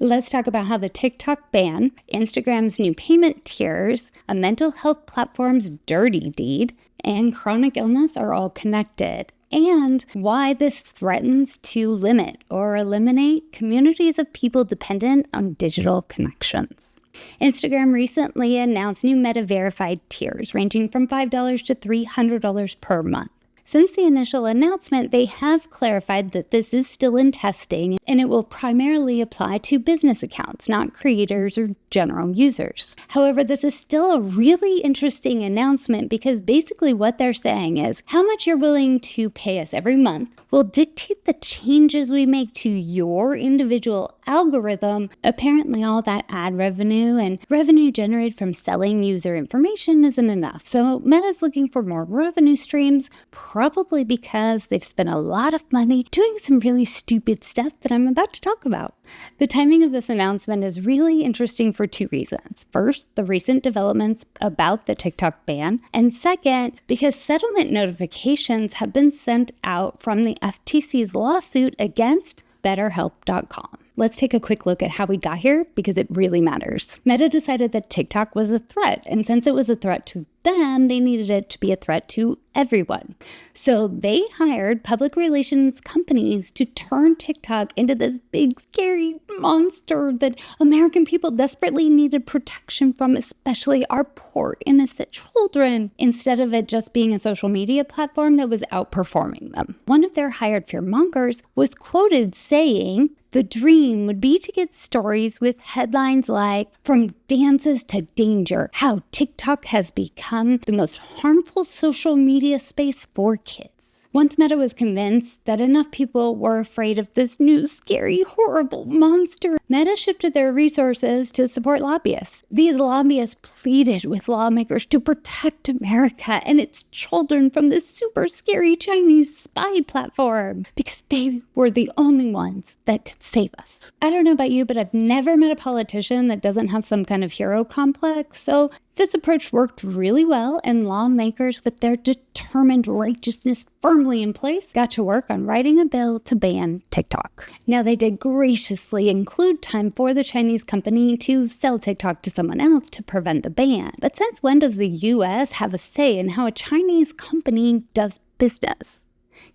Let's talk about how the TikTok ban, Instagram's new payment tiers, a mental health platform's dirty deed, and chronic illness are all connected, and why this threatens to limit or eliminate communities of people dependent on digital connections. Instagram recently announced new Meta-verified tiers ranging from $5 to $300 per month. Since the initial announcement, they have clarified that this is still in testing and it will primarily apply to business accounts, not creators or general users. However, this is still a really interesting announcement because basically what they're saying is how much you're willing to pay us every month will dictate the changes we make to your individual algorithm. Apparently, all that ad revenue and revenue generated from selling user information isn't enough. So Meta's looking for more revenue streams, probably because they've spent a lot of money doing some really stupid stuff that I'm about to talk about. The timing of this announcement is really interesting for two reasons. First, the recent developments about the TikTok ban, and second, because settlement notifications have been sent out from the FTC's lawsuit against betterhelp.com. Let's take a quick look at how we got here because it really matters. Meta decided that TikTok was a threat, and since it was a threat to them, they needed it to be a threat to everyone. So they hired public relations companies to turn TikTok into this big, scary monster that American people desperately needed protection from, especially our poor, innocent children, instead of it just being a social media platform that was outperforming them. One of their hired fearmongers was quoted saying, "The dream would be to get stories with headlines like, 'From dances to danger, how TikTok has become the most harmful social media space for kids.'" Once Meta was convinced that enough people were afraid of this new, scary, horrible monster, Meta shifted their resources to support lobbyists. These lobbyists pleaded with lawmakers to protect America and its children from this super scary Chinese spy platform because they were the only ones that could save us. I don't know about you, but I've never met a politician that doesn't have some kind of hero complex, so this approach worked really well, and lawmakers with their determined righteousness firmly in place got to work on writing a bill to ban TikTok. Now, they did graciously include time for the Chinese company to sell TikTok to someone else to prevent the ban. But since when does the US have a say in how a Chinese company does business?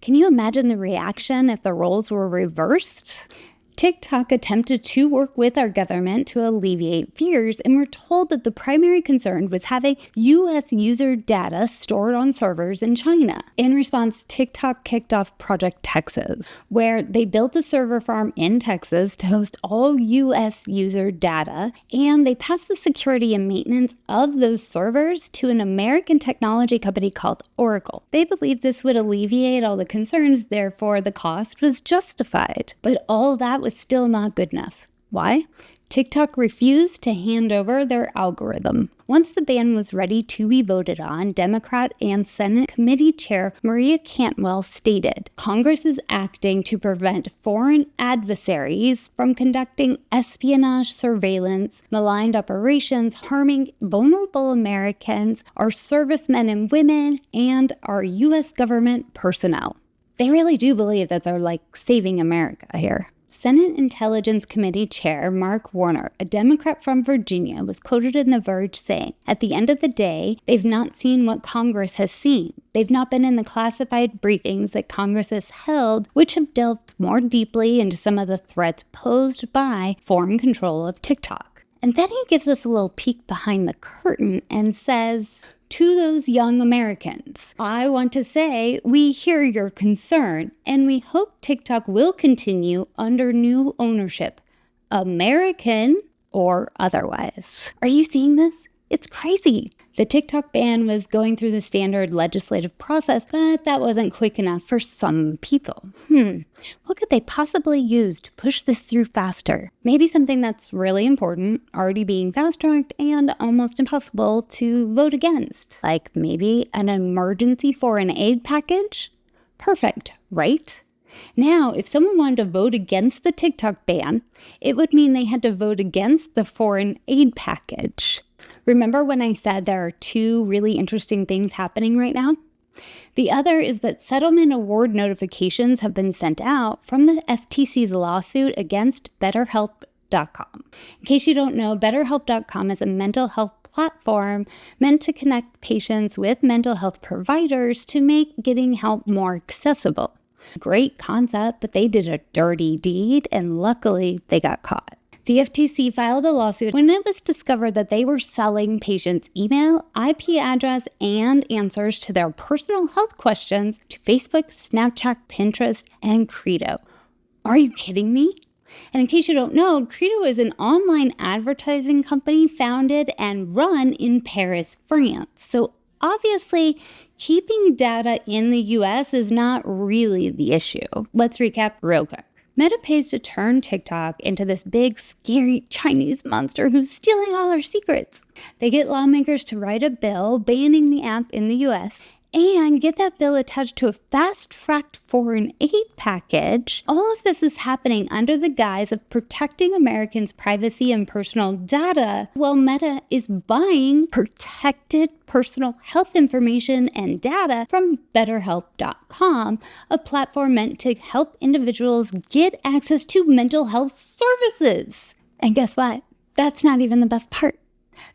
Can you imagine the reaction if the roles were reversed? TikTok attempted to work with our government to alleviate fears, and we're told that the primary concern was having U.S. user data stored on servers in China. In response, TikTok kicked off Project Texas, where they built a server farm in Texas to host all U.S. user data, and they passed the security and maintenance of those servers to an American technology company called Oracle. They believed this would alleviate all the concerns, therefore the cost was justified. But all that was still not good enough. Why? TikTok refused to hand over their algorithm. Once the ban was ready to be voted on, Democrat and Senate Committee Chair Maria Cantwell stated, "Congress is acting to prevent foreign adversaries from conducting espionage, surveillance, maligned operations, harming vulnerable Americans, our servicemen and women, and our U.S. government personnel." They really do believe that they're like saving America here. Senate Intelligence Committee Chair Mark Warner, a Democrat from Virginia, was quoted in The Verge saying, "At the end of the day, they've not seen what Congress has seen. They've not been in the classified briefings that Congress has held, which have delved more deeply into some of the threats posed by foreign control of TikTok." And then he gives us a little peek behind the curtain and says, "To those young Americans, I want to say we hear your concern, and we hope TikTok will continue under new ownership, American or otherwise." Are you seeing this? It's crazy. The TikTok ban was going through the standard legislative process, but that wasn't quick enough for some people. What could they possibly use to push this through faster? Maybe something that's really important, already being fast-tracked, and almost impossible to vote against. Like maybe an emergency foreign aid package? Perfect, right? Now, if someone wanted to vote against the TikTok ban, it would mean they had to vote against the foreign aid package. Remember when I said there are two really interesting things happening right now? The other is that settlement award notifications have been sent out from the FTC's lawsuit against BetterHelp betterhelp.com. In case you don't know, betterhelp.com is a mental health platform meant to connect patients with mental health providers to make getting help more accessible. Great concept, but they did a dirty deed, and luckily they got caught. The FTC filed a lawsuit when it was discovered that they were selling patients' email, IP address, and answers to their personal health questions to Facebook, Snapchat, Pinterest, and Credo. Are you kidding me? And in case you don't know, Credo is an online advertising company founded and run in Paris, France. So obviously, keeping data in the US is not really the issue. Let's recap real quick. Meta pays to turn TikTok into this big, scary Chinese monster who's stealing all our secrets. They get lawmakers to write a bill banning the app in the US and get that bill attached to a fast-tracked foreign aid package. All of this is happening under the guise of protecting Americans' privacy and personal data, while Meta is buying protected personal health information and data from betterhelp.com, a platform meant to help individuals get access to mental health services. And guess what? That's not even the best part.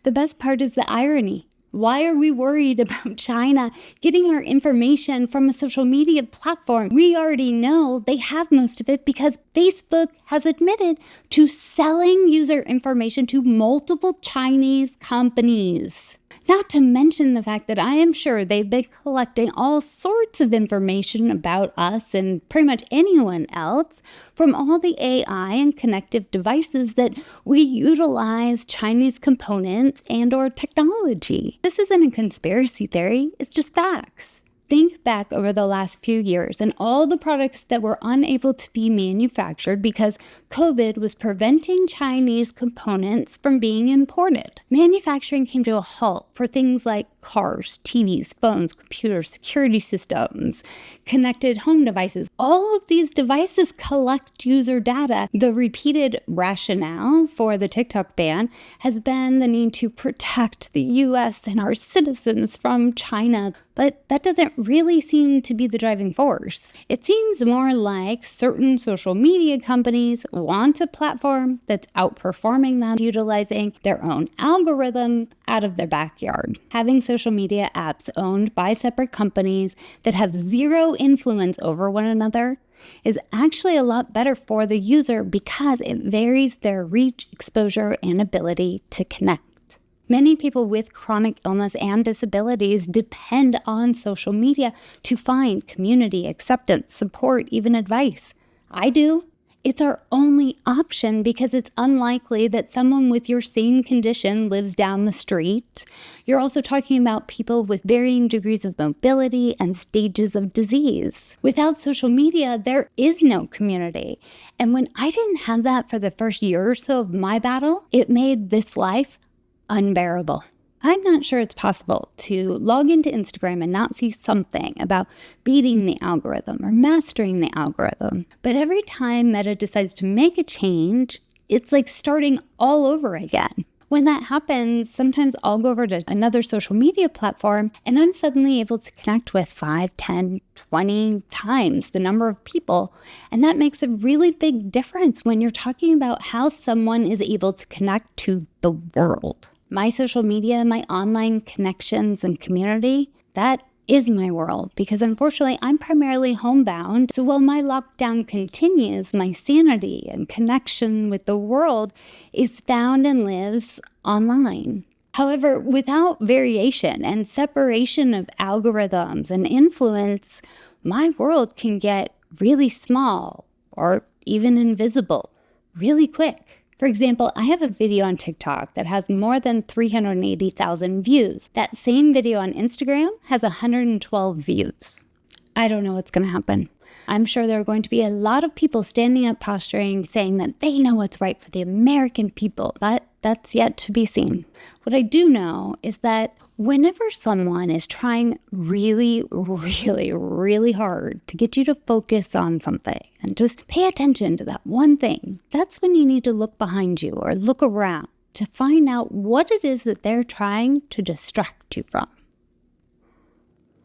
The best part is the irony. Why are we worried about China getting our information from a social media platform? We already know they have most of it because Facebook has admitted to selling user information to multiple Chinese companies. Not to mention the fact that I am sure they've been collecting all sorts of information about us and pretty much anyone else from all the AI and connective devices that we utilize Chinese components and or technology. This isn't a conspiracy theory, it's just facts. Think back over the last few years and all the products that were unable to be manufactured because COVID was preventing Chinese components from being imported. Manufacturing came to a halt for things like cars, TVs, phones, computers, security systems, connected home devices. All of these devices collect user data. The repeated rationale for the TikTok ban has been the need to protect the US and our citizens from China. But that doesn't really seem to be the driving force. It seems more like certain social media companies want a platform that's outperforming them, utilizing their own algorithm out of their backyard. Having social media apps owned by separate companies that have zero influence over one another is actually a lot better for the user because it varies their reach, exposure, and ability to connect. Many people with chronic illness and disabilities depend on social media to find community, acceptance, support, even advice. I do. It's our only option because it's unlikely that someone with your same condition lives down the street. You're also talking about people with varying degrees of mobility and stages of disease. Without social media, there is no community. And when I didn't have that for the first year or so of my battle, it made this life unbearable. I'm not sure it's possible to log into Instagram and not see something about beating the algorithm or mastering the algorithm. But every time Meta decides to make a change, it's like starting all over again. When that happens, sometimes I'll go over to another social media platform and I'm suddenly able to connect with 5, 10, 20 times the number of people. And that makes a really big difference when you're talking about how someone is able to connect to the world. My social media, my online connections and community, that is my world because unfortunately I'm primarily homebound. So while my lockdown continues, my sanity and connection with the world is found and lives online. However, without variation and separation of algorithms and influence, my world can get really small or even invisible really quick. For example, I have a video on TikTok that has more than 380,000 views. That same video on Instagram has 112 views. I don't know what's going to happen. I'm sure there are going to be a lot of people standing up posturing, saying that they know what's right for the American people, but that's yet to be seen. What I do know is that whenever someone is trying really, really, really hard to get you to focus on something and just pay attention to that one thing, that's when you need to look behind you or look around to find out what it is that they're trying to distract you from.